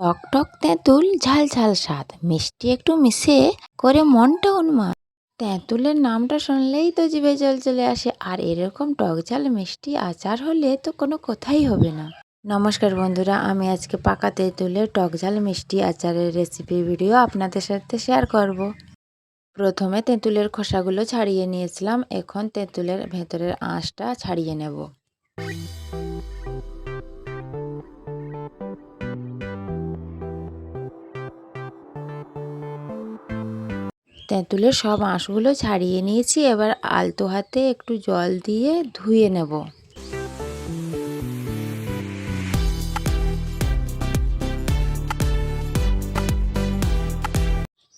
টক টক তেঁতুল, ঝাল ঝাল স্বাদ, মিষ্টি একটু মিশে করে মনটা উন্মাদ। তেঁতুলের নামটা শুনলেই তো জিভে জল চলে আসে, আর এরকম টক ঝাল মিষ্টি আচার হলে তো কোনো কথাই হবে না। নমস্কার বন্ধুরা, আমি আজকে পাকা তেঁতুলের টক ঝাল মিষ্টি আচারের রেসিপি ভিডিও আপনাদের সাথে শেয়ার করব। প্রথমে তেঁতুলের খোসাগুলো ছাড়িয়ে নিয়েছিলাম, এখন তেঁতুলের ভেতরের আঁশটা ছাড়িয়ে নেব। তেঁতুলের সব আঁশগুলো ছাড়িয়ে নিয়েছি, এবার আলতো হাতে একটু জল দিয়ে ধুয়ে নেব।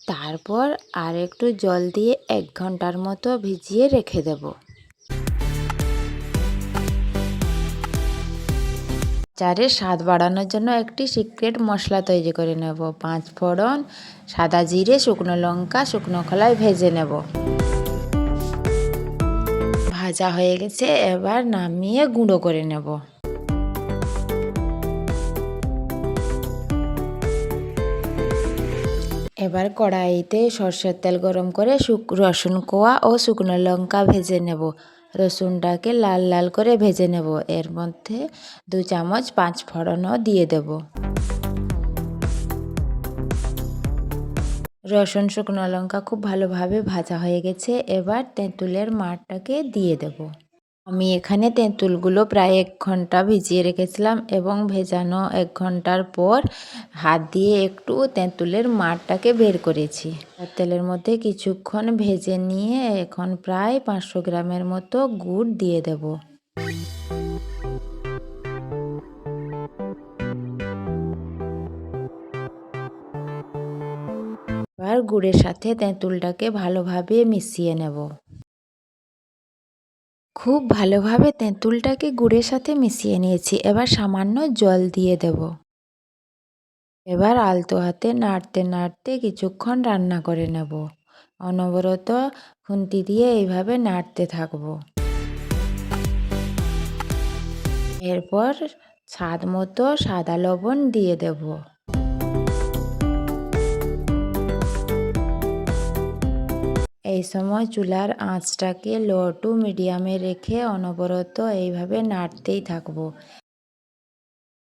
তারপর আর একটু জল দিয়ে 1 ঘন্টার মতো ভিজিয়ে রেখে দেব। আচারের স্বাদ বাড়ানোর জন্য একটি সিক্রেট মশলা তৈরি করে নেব। 5 ফোড়ন, সাদা জিরে, শুকনো লঙ্কা শুকনো খোলায় ভেজে নেব। ভাজা হয়ে গেছে, এবার নামিয়ে গুঁড়ো করে নেব। এবার কড়াইতে সরষের তেল গরম করে রসুন কোয়া ও শুকনো লঙ্কা ভেজে নেব। রসুনটাকে লাল লাল করে ভেজে নেব। এর মধ্যে 2 চামচ 5 ফোড়নও দিয়ে দেব। রসুন শুকনো লঙ্কা খুব ভালোভাবে ভাজা হয়ে গেছে, এবার তেঁতুলের মাঠটাকে দিয়ে দেব। আমি এখানে তেঁতুলগুলো প্রায় 1 ঘন্টা ভিজিয়ে রেখেছিলাম এবং ভেজানো 1 ঘন্টার পর হাত দিয়ে একটু তেঁতুলের মাঠটাকে বের করেছি। তেলের মধ্যে কিছুক্ষণ ভেজে নিয়ে এখন প্রায় 500 গ্রামের মতো গুড় দিয়ে দেব। এবার গুড়ের সাথে তেঁতুলটাকে ভালোভাবে মিশিয়ে নেব। খুব ভালোভাবে তেঁতুলটাকে গুড়ের সাথে মিশিয়ে নিয়েছি, এবার সামান্য জল দিয়ে দেব। এবার আলতো হাতে নাড়তে নাড়তে কিছুক্ষণ রান্না করে নেব। অনবরত খুন্তি দিয়ে এইভাবে নাড়তে থাকব। এরপর স্বাদ মতো সাদা লবণ দিয়ে দেব। এই সময় চুলার আঁচটাকে লো টু মিডিয়ামে রেখে অনবরত এইভাবে নাড়তেই থাকব।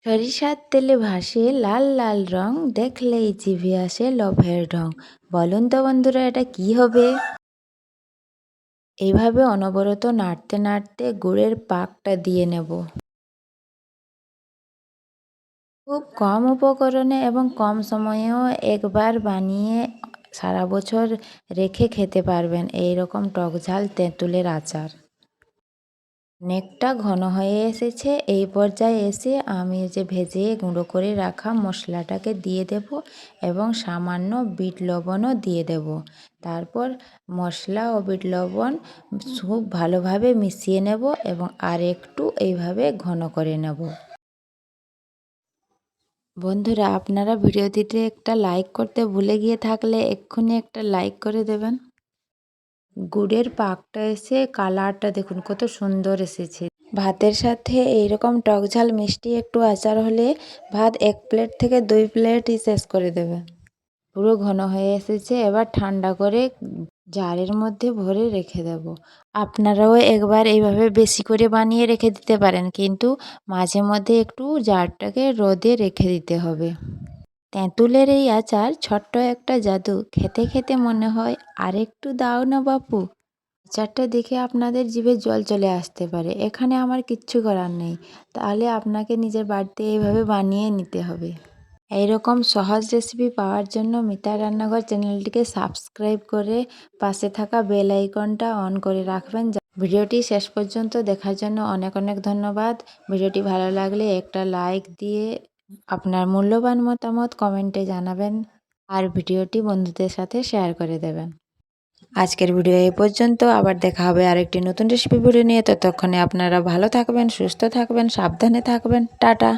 সরিষার তেলে ভাসে লাল লাল রং, দেখলেই জিভে আসে লোভের ঢং। বলুন তো বন্ধুরা, এটা কি হবে? এইভাবে অনবরত নাড়তে নাড়তে গুড়ের পাকটা দিয়ে নেব। খুব কম উপকরণে এবং কম সময়েও একবার বানিয়ে সারা বছর রেখে খেতে পারবেন এই রকম টক ঝাল তেঁতুলের আচার। অনেকটা ঘন হয়ে এসেছে, এই পর্যায়ে এসে আমি যে ভেজে গুঁড়ো করে রাখা মশলাটাকে দিয়ে দেব এবং সামান্য বিট লবণও দিয়ে দেব। তারপর মশলা ও বিট লবণ খুব ভালোভাবে মিশিয়ে নেব এবং আর একটু এইভাবে ঘন করে নেব। বন্ধুরা, আপনারা ভিডিওটিতে একটা লাইক করতে ভুলে গিয়ে থাকলে এক্ষুনি একটা লাইক করে দেবেন। গুড়ের পাকটা এসে কালারটা দেখুন কত সুন্দর এসেছে। ভাতের সাথে এইরকম টক ঝাল মিষ্টি একটু আচার হলে ভাত 1 প্লেট থেকে 2 প্লেটই শেষ করে দেবে। পুরো ঘন হয়ে এসেছে, এবার ঠান্ডা করে জারের মধ্যে ভরে রেখে দেব। আপনারাও একবার এইভাবে বেশি করে বানিয়ে রেখে দিতে পারেন, কিন্তু মাঝে মধ্যে একটু জারটাকে রোদে রেখে দিতে হবে। তেঁতুলের এই আচার ছোট্ট একটা জাদু, খেতে খেতে মনে হয় আর একটু দাও না বাপু। আচারটা দেখে আপনাদের জিভে জল চলে আসতে পারে, এখানে আমার কিচ্ছু করার নেই। তাহলে আপনাকে নিজের বাড়িতে এইভাবে বানিয়ে নিতে হবে। এইরকম সহজ রেসিপি পাওয়ার জন্য মিতার রান্নাঘর চ্যানেলটিকে সাবস্ক্রাইব করে পাশে থাকা বেল আইকনটা অন করে রাখবেন। ভিডিওটি শেষ পর্যন্ত দেখার জন্য অনেক অনেক ধন্যবাদ। ভিডিওটি ভালো লাগলে একটা লাইক দিয়ে আপনার মূল্যবান মতামত কমেন্টে জানাবেন, আর ভিডিওটি বন্ধুদের সাথে শেয়ার করে দেবেন। আজকের ভিডিও এই পর্যন্ত, আবার দেখা হবে আরেকটি নতুন রেসিপি ভিডিও নিয়ে। ততক্ষণে আপনারা ভালো থাকবেন, সুস্থ থাকবেন, সাবধানে থাকবেন। টাটা।